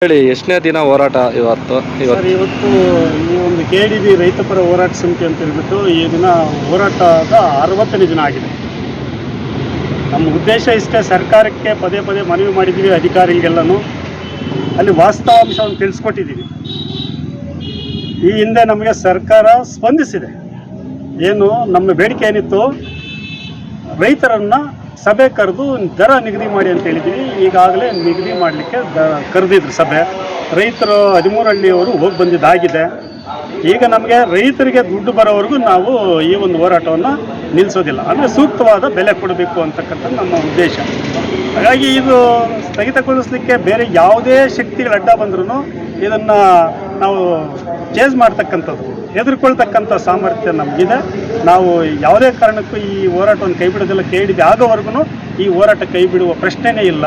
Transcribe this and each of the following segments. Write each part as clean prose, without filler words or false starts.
ಹೇಳಿ, ಎಷ್ಟನೇ ದಿನ ಹೋರಾಟ ಇವತ್ತು? ಸರ್, ಇವತ್ತು ಈ ಒಂದು KDB ರೈತ ಪರ ಹೋರಾಟ ಸಮಿತಿ ಅಂತ ಹೇಳ್ಬಿಟ್ಟು ಈ ದಿನ ಹೋರಾಟದ 60ನೇ ದಿನ ಆಗಿದೆ. ನಮ್ಮ ಉದ್ದೇಶ ಇಷ್ಟೇ, ಸರ್ಕಾರಕ್ಕೆ ಪದೇ ಪದೇ ಮನವಿ ಮಾಡಿದ್ದೀವಿ, ಅಧಿಕಾರಿಗಳಿಗೆಲ್ಲನೂ ಅಲ್ಲಿ ವಾಸ್ತವಾಂಶವನ್ನು ತಿಳಿಸ್ಕೊಟ್ಟಿದ್ದೀವಿ. ಈ ಹಿಂದೆ ನಮಗೆ ಸರ್ಕಾರ ಸ್ಪಂದಿಸಿದೆ. ಏನು ನಮ್ಮ ಬೇಡಿಕೆ ಏನಿತ್ತು, ರೈತರನ್ನು ಸಭೆ ಕರೆದು ದರ ನಿಗದಿ ಮಾಡಿ ಅಂತ ಹೇಳಿದ್ದೀವಿ. ಈಗಾಗಲೇ ನಿಗದಿ ಮಾಡಲಿಕ್ಕೆ ಕರೆದಿದ್ರು ಸಭೆ. ರೈತರು 13 ಹಳ್ಳಿಯವರು ಹೋಗಿ ಬಂದಿದ್ದಾಗಿದೆ. ಈಗ ನಮಗೆ ರೈತರಿಗೆ ದುಡ್ಡು ಬರೋವರೆಗೂ ನಾವು ಈ ಒಂದು ಹೋರಾಟವನ್ನು ನಿಲ್ಲಿಸೋದಿಲ್ಲ. ಅಂದರೆ ಸೂಕ್ತವಾದ ಬೆಲೆ ಕೊಡಬೇಕು ಅಂತಕ್ಕಂಥದ್ದು ನಮ್ಮ ಉದ್ದೇಶ. ಹಾಗಾಗಿ ಇದು ಸ್ಥಗಿತಗೊಳಿಸಲಿಕ್ಕೆ ಬೇರೆ ಯಾವುದೇ ಶಕ್ತಿಗಳ ಅಡ್ಡ ಬಂದ್ರೂ ಇದನ್ನು ನಾವು ಚೇಂಜ್ ಮಾಡ್ತಕ್ಕಂಥದ್ದು, ಎದುರ್ಕೊಳ್ತಕ್ಕಂಥ ಸಾಮರ್ಥ್ಯ ನಮಗಿದೆ. ನಾವು ಯಾವುದೇ ಕಾರಣಕ್ಕೂ ಈ ಹೋರಾಟವನ್ನು ಕೈ ಬಿಡೋದಿಲ್ಲ. KDB ಆಗೋವರೆಗೂ ಈ ಹೋರಾಟ ಕೈ ಬಿಡುವ ಪ್ರಶ್ನೆನೇ ಇಲ್ಲ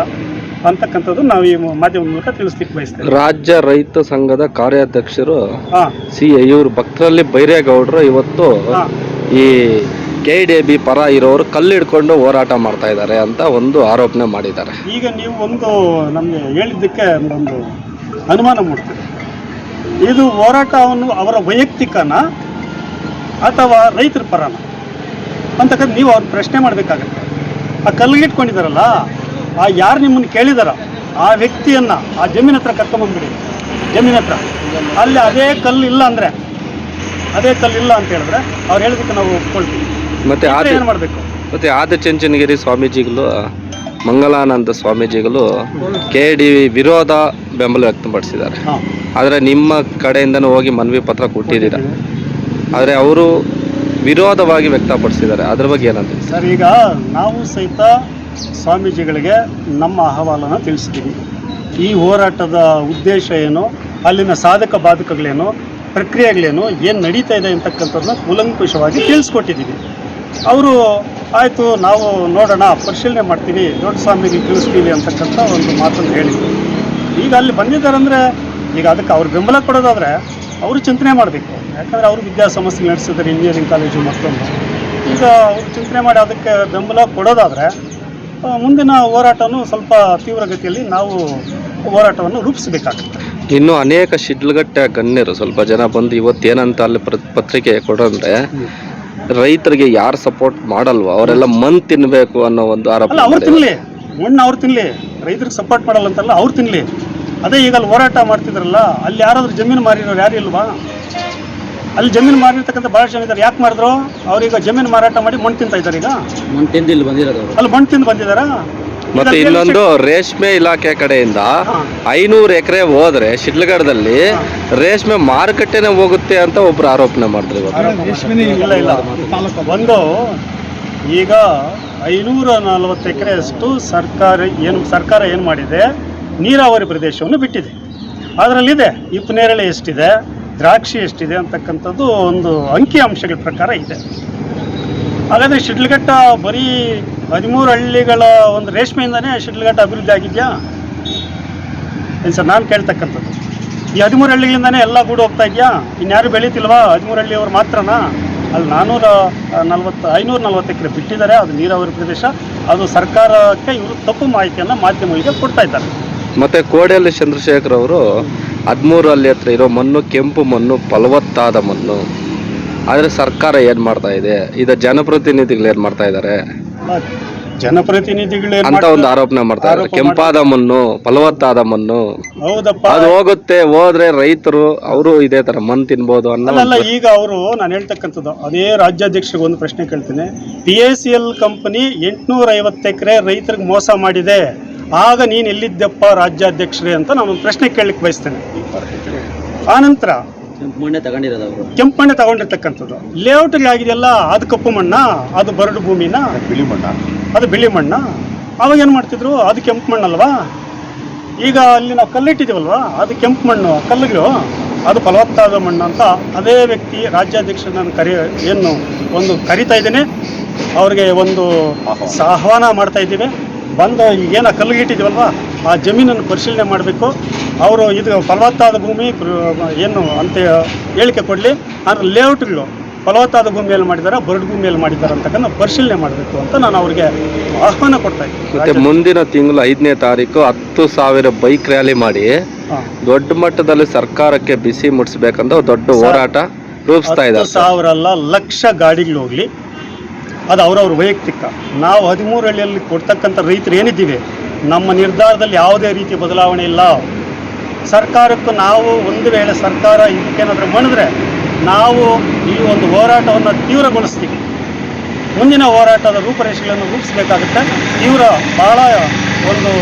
ಅಂತಕ್ಕಂಥದ್ದು ನಾವು ಈ ಮಾಧ್ಯಮದ ಮೂಲಕ ತಿಳಿಸ್ಲಿಕ್ಕೆ ಬಯಸ್ತೇವೆ. ರಾಜ್ಯ ರೈತ ಸಂಘದ ಕಾರ್ಯಾಧ್ಯಕ್ಷರು ಸಿ ಇವರು ಭಕ್ತರಲ್ಲಿ ಬೈರೇಗೌಡರು ಇವತ್ತು ಈ KDB ಪರ ಇರೋರು ಕಲ್ಲಿಡ್ಕೊಂಡು ಹೋರಾಟ ಮಾಡ್ತಾ ಇದ್ದಾರೆ ಅಂತ ಒಂದು ಆರೋಪನೆ ಮಾಡಿದ್ದಾರೆ. ಈಗ ನೀವು ಒಂದು ನಮಗೆ ಹೇಳಿದ್ದಕ್ಕೆ ಒಂದು ಅನುಮಾನ ಮೂಡ್ತದೆ. ಇದು ಹೋರಾಟವನ್ನು ಅವರ ವೈಯಕ್ತಿಕನ ಅಥವಾ ರೈತರ ಪರನ ಅಂತಕ್ಕಂಥ ನೀವು ಅವ್ರ ಪ್ರಶ್ನೆ ಮಾಡಬೇಕಾಗತ್ತೆ. ಆ ಕಲ್ಲಿಗಿಟ್ಕೊಂಡಿದ್ದಾರಲ್ಲ, ಆ ಯಾರು ನಿಮ್ಮನ್ನು ಕೇಳಿದಾರ ಆ ವ್ಯಕ್ತಿಯನ್ನು ಆ ಜಮೀನ್ ಹತ್ರ ಕರ್ಕೊಂಬಂದ್ಬಿಡಿ. ಜಮೀನ್ ಹತ್ರ ಅಲ್ಲಿ ಅದೇ ಕಲ್ಲು ಇಲ್ಲ ಅಂತ ಹೇಳಿದ್ರೆ ಅವ್ರು ಹೇಳಿದಕ್ಕೆ ನಾವು ಒಪ್ಕೊಳ್ತೀವಿ. ಮತ್ತೆ ಏನು ಮಾಡಬೇಕು? ಮತ್ತೆ ಆದಿಚುಂಚನಗಿರಿ ಸ್ವಾಮೀಜಿಗಳು, ಮಂಗಲಾನಂದ ಸ್ವಾಮೀಜಿಗಳು KDB ವಿರೋಧ ಬೆಂಬಲ ವ್ಯಕ್ತಪಡಿಸಿದ್ದಾರೆ. ಆದರೆ ನಿಮ್ಮ ಕಡೆಯಿಂದನೂ ಹೋಗಿ ಮನವಿ ಪತ್ರ ಕೊಟ್ಟಿದ್ದೀರ, ಆದರೆ ಅವರು ವಿರೋಧವಾಗಿ ವ್ಯಕ್ತಪಡಿಸಿದ್ದಾರೆ. ಅದ್ರ ಬಗ್ಗೆ ಏನಂತ ಸರ್, ಈಗ ನಾವು ಸಹಿತ ಸ್ವಾಮೀಜಿಗಳಿಗೆ ನಮ್ಮ ಅಹವಾಲನ್ನು ತಿಳಿಸ್ತೀವಿ. ಈ ಹೋರಾಟದ ಉದ್ದೇಶ ಏನು, ಅಲ್ಲಿನ ಸಾಧಕ ಬಾಧಕಗಳೇನು, ಪ್ರಕ್ರಿಯೆಗಳೇನು, ಏನು ನಡೀತಾ ಇದೆ ಅಂತಕ್ಕಂಥದ್ದನ್ನ ಕೂಲಂಕುಷವಾಗಿ ತಿಳಿಸ್ಕೊಟ್ಟಿದ್ದೀವಿ. ಅವರು ಆಯಿತು, ನಾವು ನೋಡೋಣ, ಪರಿಶೀಲನೆ ಮಾಡ್ತೀವಿ, ದೊಡ್ಡ ಸ್ವಾಮಿಗೆ ತಿಳಿಸ್ತೀವಿ ಅಂತಕ್ಕಂಥ ಒಂದು ಮಾತನ್ನು ಹೇಳಿದ್ರು. ಈಗ ಅಲ್ಲಿ ಬಂದಿದ್ದಾರಂದರೆ ಈಗ ಅದಕ್ಕೆ ಅವ್ರು ಬೆಂಬಲ ಕೊಡೋದಾದರೆ ಅವರು ಚಿಂತನೆ ಮಾಡಬೇಕು. ಯಾಕಂದರೆ ಅವರು ವಿದ್ಯಾಸಂಸ್ಥೆ ನಡೆಸಿದ್ದಾರೆ, ಇಂಜಿನಿಯರಿಂಗ್ ಕಾಲೇಜು ಮತ್ತೊಂದು. ಈಗ ಅವರು ಚಿಂತನೆ ಮಾಡಿ ಅದಕ್ಕೆ ಬೆಂಬಲ ಕೊಡೋದಾದರೆ ಮುಂದಿನ ಹೋರಾಟನೂ ಸ್ವಲ್ಪ ತೀವ್ರಗತಿಯಲ್ಲಿ ನಾವು ಹೋರಾಟವನ್ನು ರೂಪಿಸಬೇಕಾಗುತ್ತೆ. ಇನ್ನು ಅನೇಕ ಶಿಡ್ಲಘಟ್ಟ ಗಣ್ಯರು ಸ್ವಲ್ಪ ಜನ ಬಂದು ಇವತ್ತೇನಂತ ಅಲ್ಲಿ ಪತ್ರಿಕೆ ಕೊಡೋಂದ್ರೆ ರೈತರಿಗೆ ಯಾರು ಸಪೋರ್ಟ್ ಮಾಡಲ್ವ ಅವರೆಲ್ಲ ಮಣ್ಣು ತಿನ್ನಬೇಕು ಅನ್ನೋ ಒಂದು ಆರೋಪ. ಅಲ್ಲ, ಅವ್ರು ತಿನ್ನಲಿ, ಮಣ್ಣು ಅವ್ರು ತಿನ್ನಲಿ, ರೈತರಿಗೆ ಸಪೋರ್ಟ್ ಮಾಡಲ್ಲ ಅಂತಲ್ಲ, ಅವ್ರು ತಿನ್ನಲಿ. ಅದೇ ಈಗ ಅಲ್ಲಿ ಹೋರಾಟ ಮಾಡ್ತಿದ್ರಲ್ಲ, ಅಲ್ಲಿ ಯಾರಾದ್ರೂ ಜಮೀನು ಮಾರಿರೋರು ಯಾರು ಇಲ್ವಾ? ಅಲ್ಲಿ ಜಮೀನು ಮಾರಿರ್ತಕ್ಕಂಥ ಭಾಳ ಜನ ಇದ್ದಾರೆ. ಯಾಕೆ ಮಾಡಿದ್ರು? ಅವ್ರೀಗ ಜಮೀನು ಮಾರಾಟ ಮಾಡಿ ಮಣ್ಣು ತಿಂತಾ ಇದ್ದಾರೆ. ಈಗ ಮಣ್ಣು ತಿಂದು ಇಲ್ಲಿ ಬಂದಿರೋದು, ಅಲ್ಲಿ ಮಣ್ಣು ತಿಂದು ಬಂದಿದ್ದಾರಾ? ಮತ್ತೆ ಇನ್ನೊಂದು ರೇಷ್ಮೆ ಇಲಾಖೆ ಕಡೆಯಿಂದ 500 ಎಕರೆ ಹೋದ್ರೆ ಶಿಡ್ಲಘಟ್ಟದಲ್ಲಿ ರೇಷ್ಮೆ ಮಾರುಕಟ್ಟೆನೇ ಹೋಗುತ್ತೆ ಅಂತ ಒಬ್ರು ಆರೋಪನೆ ಮಾಡಿದ್ರು. ಇಲ್ಲ, ಒಂದು ಈಗ 540 ಎಕರೆಯಷ್ಟು ಸರ್ಕಾರ ಏನು ಮಾಡಿದೆ, ನೀರಾವರಿ ಪ್ರದೇಶವನ್ನು ಬಿಟ್ಟಿದೆ. ಅದರಲ್ಲಿದೆ ಹಿಪ್ಪನೇರಳೆ ಎಷ್ಟಿದೆ, ದ್ರಾಕ್ಷಿ ಎಷ್ಟಿದೆ ಅಂತಕ್ಕಂಥದ್ದು ಒಂದು ಅಂಕಿ ಅಂಶಗಳ ಪ್ರಕಾರ ಇದೆ. ಹಾಗಾದರೆ ಶಿಡ್ಲಘಟ್ಟ ಬರೀ 13 ಹಳ್ಳಿಗಳ ಒಂದು ರೇಷ್ಮೆಯಿಂದನೇ ಶಿಡ್ಲಘಟ್ಟ ಅಭಿವೃದ್ಧಿ ಆಗಿದೆಯಾ? ಏನು ಸರ್ ನಾನು ಕೇಳ್ತಕ್ಕಂಥದ್ದು. ಈ 13 ಹಳ್ಳಿಗಳಿಂದನೇ ಎಲ್ಲ ಗೂಡು ಹೋಗ್ತಾ ಇದೆಯಾ? ಇನ್ಯಾರು ಬೆಳೀತಿಲ್ವಾ? 13 ಹಳ್ಳಿಯವರು ಮಾತ್ರನಾ? ಅಲ್ಲಿ 540 ಎಕರೆ ಬಿಟ್ಟಿದ್ದಾರೆ. ಅದು ನೀರಾವರಿ ಪ್ರದೇಶ. ಅದು ಸರ್ಕಾರಕ್ಕೆ ಇವರು ತಪ್ಪು ಮಾಹಿತಿಯನ್ನು ಮಾಧ್ಯಮಗಳಿಗೆ ಕೊಡ್ತಾ ಇದ್ದಾರೆ. ಮತ್ತು ಕೋಡಿಹಳ್ಳಿ ಚಂದ್ರಶೇಖರ್ ಅವರು 13 ಹಳ್ಳಿ ಹತ್ರ ಇರೋ ಮಣ್ಣು ಕೆಂಪು ಮಣ್ಣು, ಫಲವತ್ತಾದ ಮಣ್ಣು. ಆದರೆ ಸರ್ಕಾರ ಏನು ಮಾಡ್ತಾ ಇದೆ, ಇದು ಜನಪ್ರತಿನಿಧಿಗಳು ಏನು ಮಾಡ್ತಾ ಇದ್ದಾರೆ, ಜನಪ್ರತಿನಿಧಿಗಳು ಅಂತ ಒಂದು ಆರೋಪನೆ ಮಾಡ್ತಾ ಇದ್ದಾರೆ. ಕೆಂಪಾದ ಮಣ್ಣು, ಫಲವತ್ತಾದ ಮಣ್ಣು, ಹೌದಪ್ಪ, ಅದು ಹೋದ್ರೆ ರೈತರು ಅವರು ಇದೇ ತರ ಮಣ್ಣು ತಿನ್ಬೋದು ಅನ್ನಲ್ಲ. ಈಗ ಅವರು ನಾನು ಹೇಳ್ತಕ್ಕಂಥದ್ದು ಅದೇ ರಾಜ್ಯಾಧ್ಯಕ್ಷರಿಗೆ ಒಂದು ಪ್ರಶ್ನೆ ಕೇಳ್ತೀನಿ. PICL ಕಂಪನಿ 850 ಎಕರೆ ರೈತರಿಗೆ ಮೋಸ ಮಾಡಿದೆ, ಆಗ ನೀನು ಎಲ್ಲಿದ್ದಪ್ಪ ರಾಜ್ಯಾಧ್ಯಕ್ಷರೇ ಅಂತ ನಾನು ಒಂದು ಪ್ರಶ್ನೆ ಕೇಳಲಿಕ್ಕೆ ಬಯಸ್ತೇನೆ. ಆನಂತರ ಕೆಂಪು ಮಣ್ಣೆ ತಗೊಂಡಿರ್ತಕ್ಕಂಥದ್ದು ಲೇಔಟ್ಗೆ ಆಗಿದೆಯಲ್ಲ, ಅದು ಕಪ್ಪು ಮಣ್ಣ, ಅದು ಬರಡು ಭೂಮಿನ, ಬಿಳಿ ಮಣ್ಣ, ಅದು ಬಿಳಿ ಮಣ್ಣ. ಅವಾಗ ಏನು ಮಾಡ್ತಿದ್ರು? ಅದು ಕೆಂಪು ಮಣ್ಣಲ್ವಾ? ಈಗ ಅಲ್ಲಿ ನಾವು ಕಲ್ಲಿಟ್ಟಿದ್ದೀವಲ್ವಾ, ಅದು ಕೆಂಪು ಮಣ್ಣು, ಕಲ್ಲುಗಳು ಅದು ಫಲವತ್ತಾದ ಮಣ್ಣು ಅಂತ ಅದೇ ವ್ಯಕ್ತಿ ರಾಜ್ಯಾಧ್ಯಕ್ಷ ನಾನು ಒಂದು ಕರಿತಾ ಇದ್ದೀನಿ. ಅವ್ರಿಗೆ ಒಂದು ಆಹ್ವಾನ ಮಾಡ್ತಾ ಇದ್ದೀವಿ. ಬಂದು ಏನು ಕಲ್ಲುಗಿಟ್ಟಿದ್ದೀವಲ್ವ ಆ ಜಮೀನನ್ನು ಪರಿಶೀಲನೆ ಮಾಡಬೇಕು. ಅವರು ಇದು ಫಲವತ್ತಾದ ಭೂಮಿ ಏನು ಅಂತ ಹೇಳಿಕೆ ಕೊಡಲಿ. ಆದರೆ ಲೇಔಟ್ಗಳು ಫಲವತ್ತಾದ ಭೂಮಿಯಲ್ಲಿ ಮಾಡಿದ್ದಾರೆ, ಬರಡು ಭೂಮಿಯಲ್ಲಿ ಮಾಡಿದ್ದಾರೆ ಅಂತಕ್ಕಂಥ ಪರಿಶೀಲನೆ ಮಾಡಬೇಕು ಅಂತ ನಾನು ಅವ್ರಿಗೆ ಆಹ್ವಾನ ಕೊಡ್ತಾ ಮತ್ತೆ ಇದ್ದೀನಿ. ಮುಂದಿನ ತಿಂಗಳು 5ನೇ ತಾರೀಕು 10,000 ಬೈಕ್ ರ್ಯಾಲಿ ಮಾಡಿ ದೊಡ್ಡ ಮಟ್ಟದಲ್ಲಿ ಸರ್ಕಾರಕ್ಕೆ ಬಿಸಿ ಮುಟ್ಟಿಸ್ಬೇಕಂತ ದೊಡ್ಡ ಹೋರಾಟ ರೂಪಿಸ್ತಾ ಇದ್ದಾರೆ. 10,000 ಅಲ್ಲ, ಲಕ್ಷ ಗಾಡಿಗಳು ಹೋಗ್ಲಿ, ಅದು ಅವರವ್ರ ವೈಯಕ್ತಿಕ. ನಾವು 13 ಹಳ್ಳಿಯಲ್ಲಿ ಕೊಡ್ತಕ್ಕಂಥ ರೈತರು ಏನಿದ್ದೀವಿ, ನಮ್ಮ ನಿರ್ಧಾರದಲ್ಲಿ ಯಾವುದೇ ರೀತಿ ಬದಲಾವಣೆ ಇಲ್ಲ. ಸರ್ಕಾರಕ್ಕೂ ನಾವು ಒಂದು ವೇಳೆ ಸರ್ಕಾರ ಇದಕ್ಕೇನಾದರೂ ಮಾಡಿದ್ರೆ ನಾವು ಈ ಒಂದು ಹೋರಾಟವನ್ನು ತೀವ್ರಗೊಳಿಸ್ತೀವಿ. ಮುಂದಿನ ಹೋರಾಟದ ರೂಪರೇಷೆಗಳನ್ನು ರೂಪಿಸಬೇಕಾಗುತ್ತೆ. ಭಾಳ ಒಂದು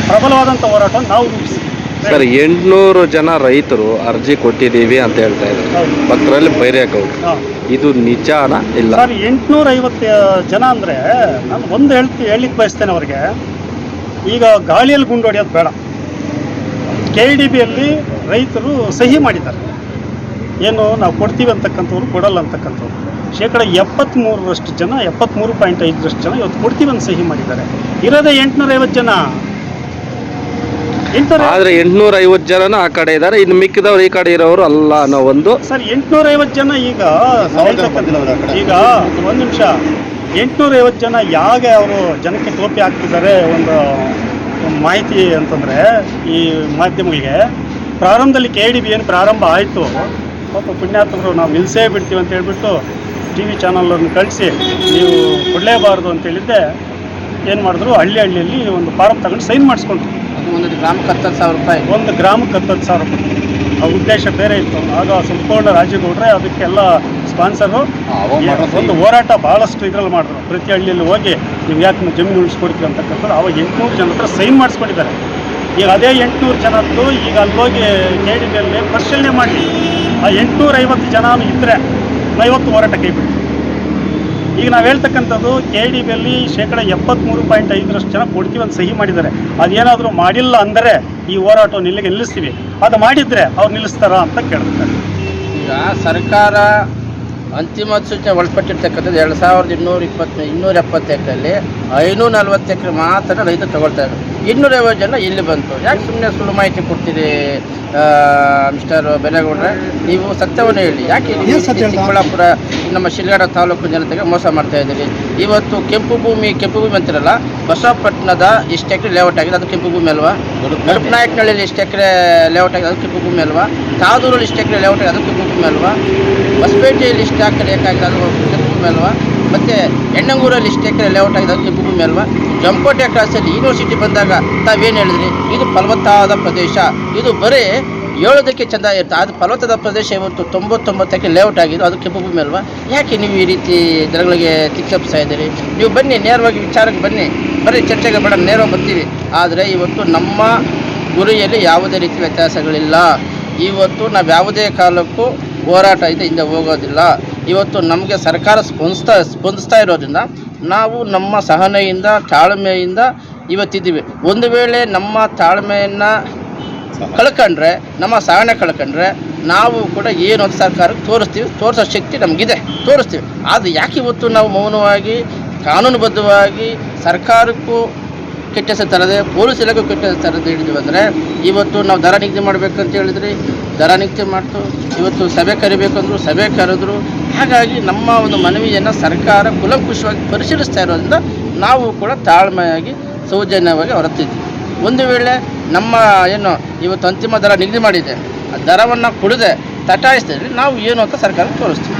ಪ್ರಬಲವಾದಂಥ ಹೋರಾಟವನ್ನು ನಾವು ರೂಪಿಸ್ತೀವಿ. ಸರ್, 800 ಜನ ರೈತರು ಅರ್ಜಿ ಕೊಟ್ಟಿದ್ದೀವಿ ಅಂತ ಹೇಳ್ತಾ ಇದ್ದಾರೆ ಪತ್ರದಲ್ಲಿ ಬೈರೇಗೌಡರು. ಇದು ನಿಜಾನ ಇಲ್ಲ? ಸರ್, 850 ಜನ ಅಂದರೆ ನಾನು ಒಂದು ಹೇಳಲಿಕ್ಕೆ ಬಯಸ್ತೇನೆ ಅವ್ರಿಗೆ. ಈಗ ಗಾಳಿಯಲ್ಲಿ ಗುಂಡು ಹೊಡೆಯೋದು ಬೇಡ. KDBಯಲ್ಲಿ ರೈತರು ಸಹಿ ಮಾಡಿದ್ದಾರೆ, ಏನು ನಾವು ಕೊಡ್ತೀವಿ ಅಂತಕ್ಕಂಥವ್ರು, ಕೊಡಲ್ಲ ಅಂತಕ್ಕಂಥವ್ರು. 73% ಜನ, 73.5% ಜನ ಇವತ್ತು ಕೊಡ್ತೀವಿ ಅಂತ ಸಹಿ ಮಾಡಿದ್ದಾರೆ. ಇರೋದೇ 850 ಜನ. ಆದ್ರೆ 850 ಜನನ ಆ ಕಡೆ ಇದ್ದಾರೆ, ಇನ್ನು ಮಿಕ್ಕಿದವ್ರು ಈ ಕಡೆ ಇರೋರು ಅಲ್ಲ ಅನ್ನೋ ಒಂದು. ಸರ್, 850 ಜನ ಈಗ ಒಂದು ನಿಮಿಷ, 850 ಜನ ಯಾಕೆ ಅವರು ಜನಕ್ಕೆ ಟೋಪಿ ಹಾಕ್ತಿದ್ದಾರೆ ಒಂದು ಮಾಹಿತಿ ಅಂತಂದರೆ, ಈ ಮಾಧ್ಯಮಗಳಿಗೆ ಪ್ರಾರಂಭದಲ್ಲಿ KDB ಏನು ಪ್ರಾರಂಭ ಆಯಿತು, ಪಾಪ ಪುಣ್ಯಾತ್ಮರು ನಾವು ನಿಲ್ಲಿಸೇ ಬಿಡ್ತೀವಿ ಅಂತ ಹೇಳ್ಬಿಟ್ಟು TV ಚಾನಲನ್ನು ಕಳಿಸಿ ನೀವು ಕೊಡಲೇಬಾರ್ದು ಅಂತೇಳಿದ್ದೆ. ಏನು ಮಾಡಿದ್ರು, ಹಳ್ಳಿಯಲ್ಲಿ ಒಂದು ಫಾರಮ್ ತಗೊಂಡು ಸೈನ್ ಮಾಡಿಸ್ಕೊಂಡ್ರು. ಒಂದು ಗ್ರಾಮಕ್ಕೆ 10,000 ರೂಪಾಯಿ. ಒಂದು ಗ್ರಾಮಕ್ಕೆ 10,000 ರೂಪಾಯಿ. ಆ ಉದ್ದೇಶ ಬೇರೆ ಇತ್ತು. ಆಗ ಸಂಪೂರ್ಣ ರಾಜೇಗೌಡ್ರೆ ಅದಕ್ಕೆಲ್ಲ ಸ್ಪಾನ್ಸರು. ಒಂದು ಹೋರಾಟ ಭಾಳಷ್ಟು ಇದರಲ್ಲಿ ಮಾಡಿದ್ರು. ಪ್ರತಿ ಹಳ್ಳಿಯಲ್ಲಿ ಹೋಗಿ ನೀವು ಯಾಕೆ ಜಮೀನು ಉಳಿಸ್ಕೊಡ್ತೀವಿ ಅಂತಕ್ಕಂಥದ್ದು. ಅವಾಗ 800 ಜನ ಹತ್ರ ಸೈನ್ ಮಾಡಿಸ್ಕೊಂಡಿದ್ದಾರೆ. ಈಗ ಅದೇ 800 ಜನದ್ದು ಈಗ ಅಲ್ಲೋಗಿ KDBಯಲ್ಲಿ ಪರಿಶೀಲನೆ ಮಾಡಿ ಆ 850 ಜನ ಇದ್ದರೆ 50 ಹೋರಾಟ ಕೈ ಬಿಡ್ತೀವಿ. ಈಗ ನಾವು ಹೇಳ್ತಕ್ಕಂಥದ್ದು KDBಯಲ್ಲಿ 73.5% ಜನ ಕೊಡ್ತೀವಿ ಅಂತ ಸಹಿ ಮಾಡಿದ್ದಾರೆ. ಅದೇನಾದರೂ ಮಾಡಿಲ್ಲ ಅಂದರೆ ಈ ಹೋರಾಟವನ್ನು ಇಲ್ಲಿಗೆ ನಿಲ್ಲಿಸ್ತೀವಿ. ಅದು ಮಾಡಿದರೆ ಅವ್ರು ನಿಲ್ಲಿಸ್ತಾರ ಅಂತ ಕೇಳ್ತಾರೆ. ಈಗ ಸರ್ಕಾರ ಅಂತಿಮ ಸೂಚನೆ ಒಳಪಟ್ಟಿರ್ತಕ್ಕಂಥದ್ದು 2,270 ಎಕರೆಯಲ್ಲಿ 540 ಎಕರೆ ಮಾತ್ರ ರೈತರು ತಗೊಳ್ತಾ ಇದ್ದಾರೆ. 250 ಜನ ಇಲ್ಲಿ ಬಂತು. ಯಾಕೆ ಸುಮ್ಮನೆ ಸುಳ್ಳು ಮಾಹಿತಿ ಕೊಡ್ತೀರಿ ಮಿಸ್ಟರ್ ಬೇರೇಗೌಡ್ರೆ? ನೀವು ಸತ್ಯವನ್ನು ಹೇಳಿ. ಯಾಕೆ ಚಿಕ್ಕಬಳ್ಳಾಪುರ ನಮ್ಮ ಶಿಲ್ಘಟ್ಟ ತಾಲೂಕು ಜನತೆಗೆ ಮೋಸ ಮಾಡ್ತಾ ಇದ್ದೀರಿ? ಇವತ್ತು ಕೆಂಪು ಭೂಮಿ ಅಂತಿರಲ್ಲ, ಬಸವಪಟ್ಟಣದ ಇಷ್ಟು ಎಕರೆ ಲೇಔಟ್ ಆಗಿದೆ, ಅದು ಕೆಂಪು ಭೂಮಿ ಅಲ್ವಾ? ಗರುಪನಾಯಕನಹಳ್ಳಿಯಲ್ಲಿ ಇಷ್ಟು ಎಕರೆ ಲೇಔಟ್ ಆಗಿದೆ, ಅದು ಕೆಂಪು ಭೂಮಿ ಅಲ್ವಾ? ತಾದೂರಲ್ಲಿ ಇಷ್ಟು ಎಕರೆ ಲೇಔಟ್ ಆಗಿದೆ, ಅದು ಕೆಂಪು ಭೂಮಿ ಅಲ್ವಾ? ಹೊಸಪೇಟೆಯಲ್ಲಿ ಇಷ್ಟು ಎಕರೆ ಆಗಿದೆ, ಅದು ಕೆಂಪು ಭೂಮಿ ಅಲ್ವಾ? ಮತ್ತು ಎಣ್ಣಂಗೂರಲ್ಲಿ ಇಷ್ಟು ಎಕರೆ ಲೇಔಟ್ ಆಗಿದೆ, ಅದು ಕೆಂಪು ಭೂಮಿ ಅಲ್ವಾ? ಜಂಕೋಟೆ ಕ್ರಾಸಲ್ಲಿ ಯೂನಿವರ್ಸಿಟಿ ಬಂದಾಗ ತಾವೇನು ಹೇಳಿದ್ರಿ? ಇದು ಫಲವತ್ತಾದ ಪ್ರದೇಶ, ಇದು ಬರೀ ಹೇಳೋದಕ್ಕೆ ಚೆಂದ ಇರುತ್ತೆ. ಅದು ಫಲವತ್ತಾದ ಪ್ರದೇಶ ಇವತ್ತು 99 ಎಕರೆ ಲೇಔಟ್ ಆಗಿದ್ದು, ಅದು ಕೆಂಪು ಭೂಮಿ ಅಲ್ವಾ? ಯಾಕೆ ನೀವು ಈ ರೀತಿ ಜನಗಳಿಗೆ ತಿಕ್ಸಪ್ಸ್ತಾ ಇದ್ದೀರಿ? ನೀವು ಬನ್ನಿ, ನೇರವಾಗಿ ವಿಚಾರಕ್ಕೆ ಬನ್ನಿ, ಬರೀ ಚರ್ಚೆಗೆ ಬೇಡ, ನೇರವಾಗಿ ಬರ್ತೀವಿ. ಆದರೆ ಇವತ್ತು ನಮ್ಮ ಗುರಿಯಲ್ಲಿ ಯಾವುದೇ ರೀತಿ ವ್ಯತ್ಯಾಸಗಳಿಲ್ಲ. ಇವತ್ತು ನಾವು ಯಾವುದೇ ಕಾಲಕ್ಕೂ ಹೋರಾಟ ಹಿಂದೆ ಹೋಗೋದಿಲ್ಲ. ಇವತ್ತು ನಮಗೆ ಸರ್ಕಾರ ಸ್ಪಂದಿಸ್ತಾ ಇರೋದ್ರಿಂದ ನಾವು ನಮ್ಮ ಸಹನೆಯಿಂದ ತಾಳ್ಮೆಯಿಂದ ಇವತ್ತಿದ್ದೀವಿ. ಒಂದು ವೇಳೆ ನಮ್ಮ ತಾಳ್ಮೆಯನ್ನು ಕಳ್ಕೊಂಡ್ರೆ, ನಮ್ಮ ಸಹನೆ ಕಳ್ಕೊಂಡ್ರೆ ನಾವು ಕೂಡ ಏನು ಅಂತ ಸರ್ಕಾರಕ್ಕೆ ತೋರಿಸೋ ಶಕ್ತಿ ನಮಗಿದೆ, ತೋರಿಸ್ತೀವಿ. ಆದರೆ ಯಾಕೆ ಇವತ್ತು ನಾವು ಮೌನವಾಗಿ ಕಾನೂನುಬದ್ಧವಾಗಿ ಸರ್ಕಾರಕ್ಕೂ ಕೆಟ್ಟ ಹೆಸರು ತರದೆ, ಪೊಲೀಸ್ ಇಲಾಖೆ ಕೆಟ್ಟ ಹೆಸರು ತರದೆ ಹಿಡಿದ್ವಿ ಅಂದರೆ, ಇವತ್ತು ನಾವು ದರ ನಿಗದಿ ಮಾಡಬೇಕಂತ ಹೇಳಿದ್ರಿ, ದರ ನಿಗದಿ ಮಾಡ್ತು. ಇವತ್ತು ಸಭೆ ಕರಿಬೇಕಂದ್ರು, ಸಭೆ ಕರೆದ್ರು. ಹಾಗಾಗಿ ನಮ್ಮ ಒಂದು ಮನವಿಯನ್ನು ಸರ್ಕಾರ ಕುಲಂಕುಷವಾಗಿ ಪರಿಶೀಲಿಸ್ತಾ ಇರೋದ್ರಿಂದ ನಾವು ಕೂಡ ತಾಳ್ಮೆಯಾಗಿ ಸೌಜನ್ಯವಾಗಿ ಹೊರತಿದ್ವಿ. ಒಂದು ವೇಳೆ ನಮ್ಮ ಏನು ಇವತ್ತು ಅಂತಿಮ ದರ ನಿಗದಿ ಮಾಡಿದೆ, ಆ ದರವನ್ನು ಕೊಡದೆ ತಟಾಯಿಸಿದ್ರೆ ನಾವು ಏನು ಅಂತ ಸರ್ಕಾರಕ್ಕೆ ತೋರಿಸ್ತೀವಿ.